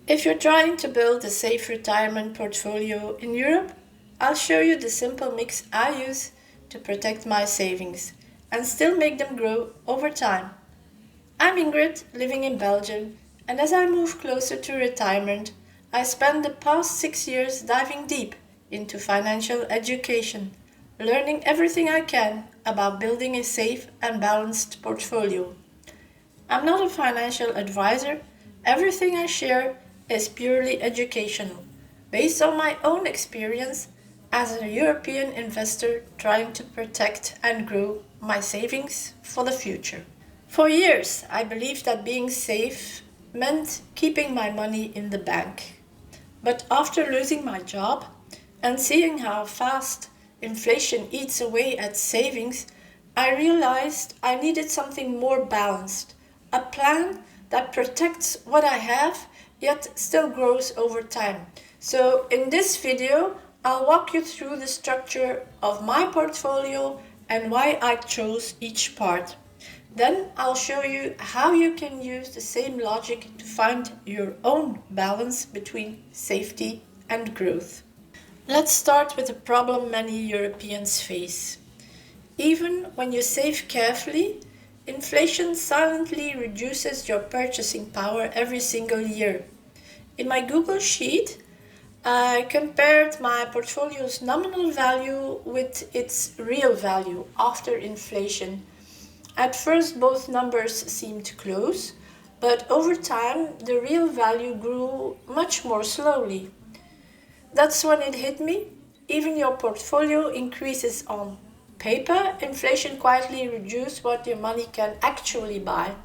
If you're trying to build a safe retirement portfolio in Europe, I'll show you the simple mix I use to protect my savings and still make them grow over time. I'm Ingrid, living in Belgium, and as I move closer to retirement, I spent the past 6 years diving deep into financial education, learning everything I can about building a safe and balanced portfolio. I'm not a financial advisor. Everything I share is purely educational, based on my own experience as a European investor trying to protect and grow my savings for the future. For years, I believed that being safe meant keeping my money in the bank. But after losing my job and seeing how fast inflation eats away at savings, I realized I needed something more balanced, a plan that protects what I have yet still grows over time. So, in this video, I'll walk you through the structure of my portfolio and why I chose each part. Then I'll show you how you can use the same logic to find your own balance between safety and growth. Let's start with a problem many Europeans face. Even when you save carefully, inflation silently reduces your purchasing power every single year. In my Google Sheet, I compared my portfolio's nominal value with its real value after inflation. At first, both numbers seemed close, but over time, the real value grew much more slowly. That's when it hit me. Even your portfolio increases on paper, inflation quietly reduces what your money can actually buy.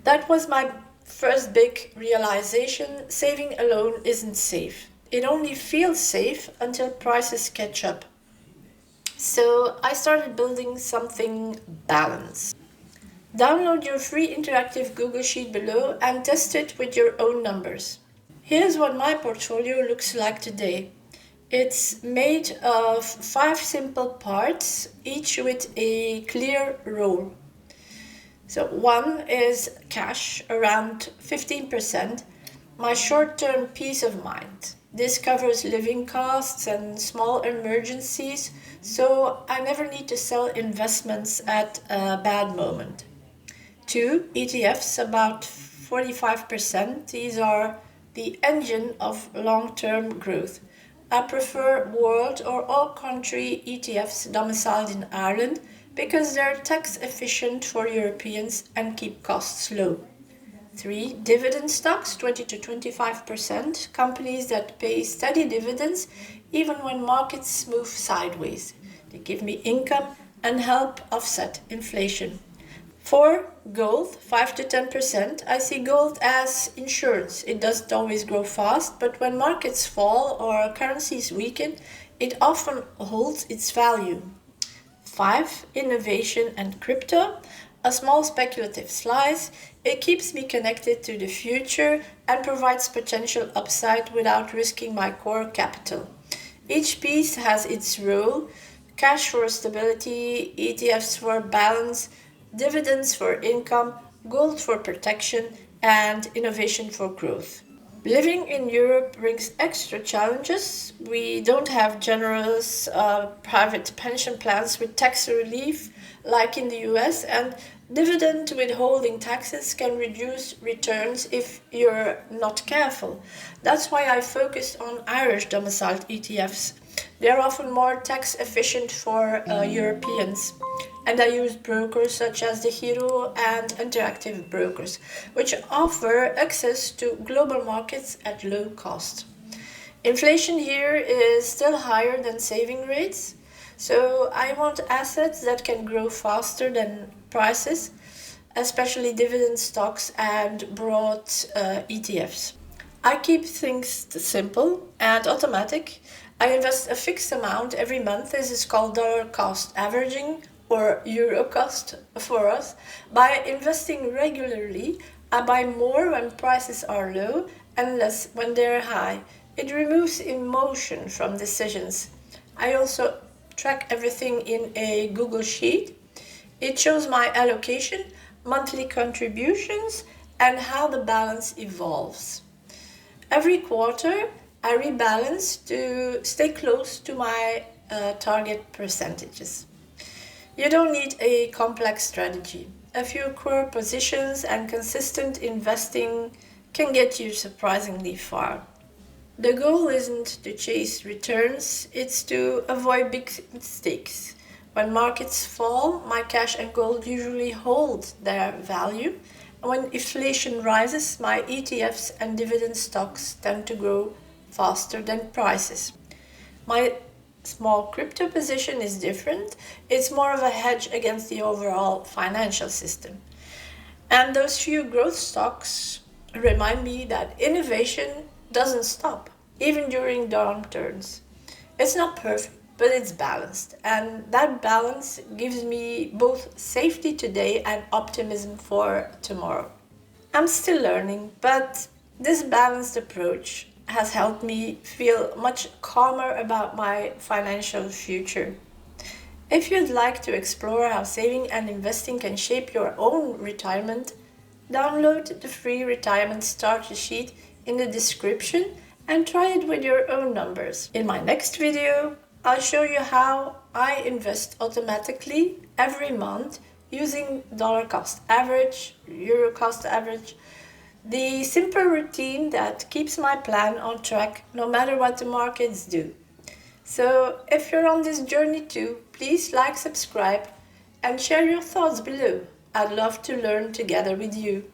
That was my first big realization. Saving alone isn't safe. It only feels safe until prices catch up. So I started building something balanced. Download your free interactive Google Sheet below and test it with your own numbers. Here's what my portfolio looks like today. It's made of 5 simple parts, each with a clear role. So one is cash, around 15%, my short-term peace of mind. This covers living costs and small emergencies, so I never need to sell investments at a bad moment. Two, ETFs, about 45%. These are the engine of long-term growth. I prefer world or all-country ETFs domiciled in Ireland because they're tax efficient for Europeans and keep costs low. Three, dividend stocks, 20 to 25%, companies that pay steady dividends even when markets move sideways. They give me income and help offset inflation. For gold, 5 to 10%, I see gold as insurance. It doesn't always grow fast, but when markets fall or currencies weaken, it often holds its value. 5. Innovation and crypto, a small speculative slice. It keeps me connected to the future and provides potential upside without risking my core capital. Each piece has its role: cash for stability, ETFs for balance, dividends for income, gold for protection, and innovation for growth. Living in Europe brings extra challenges. We don't have generous private pension plans with tax relief like in the US, and dividend withholding taxes can reduce returns if you're not careful. That's why I focused on Irish domiciled ETFs. They're often more tax efficient for Europeans. And I use brokers such as the Hero and Interactive Brokers, which offer access to global markets at low cost. Inflation here is still higher than saving rates, so I want assets that can grow faster than prices, especially dividend stocks and broad ETFs. I keep things simple and automatic. I invest a fixed amount every month. This is called dollar cost averaging or euro cost for us. By investing regularly, I buy more when prices are low and less when they're high. It removes emotion from decisions. I also track everything in a Google Sheet. It shows my allocation, monthly contributions, and how the balance evolves. Every quarter, I rebalance to stay close to my target percentages. You don't need a complex strategy. A few core positions and consistent investing can get you surprisingly far. The goal isn't to chase returns, it's to avoid big mistakes. When markets fall, my cash and gold usually hold their value. And when inflation rises, my ETFs and dividend stocks tend to grow faster than prices. My small crypto position is different. It's more of a hedge against the overall financial system. And those few growth stocks remind me that innovation doesn't stop, even during downturns. It's not perfect, but it's balanced. And that balance gives me both safety today and optimism for tomorrow. I'm still learning, but this balanced approach has helped me feel much calmer about my financial future. If you'd like to explore how saving and investing can shape your own retirement, download the free retirement starter sheet in the description and try it with your own numbers. In my next video, I'll show you how I invest automatically every month using dollar cost average, euro cost average, the simple routine that keeps my plan on track no matter what the markets do. So if you're on this journey too, please like, subscribe, and share your thoughts below. I'd love to learn together with you.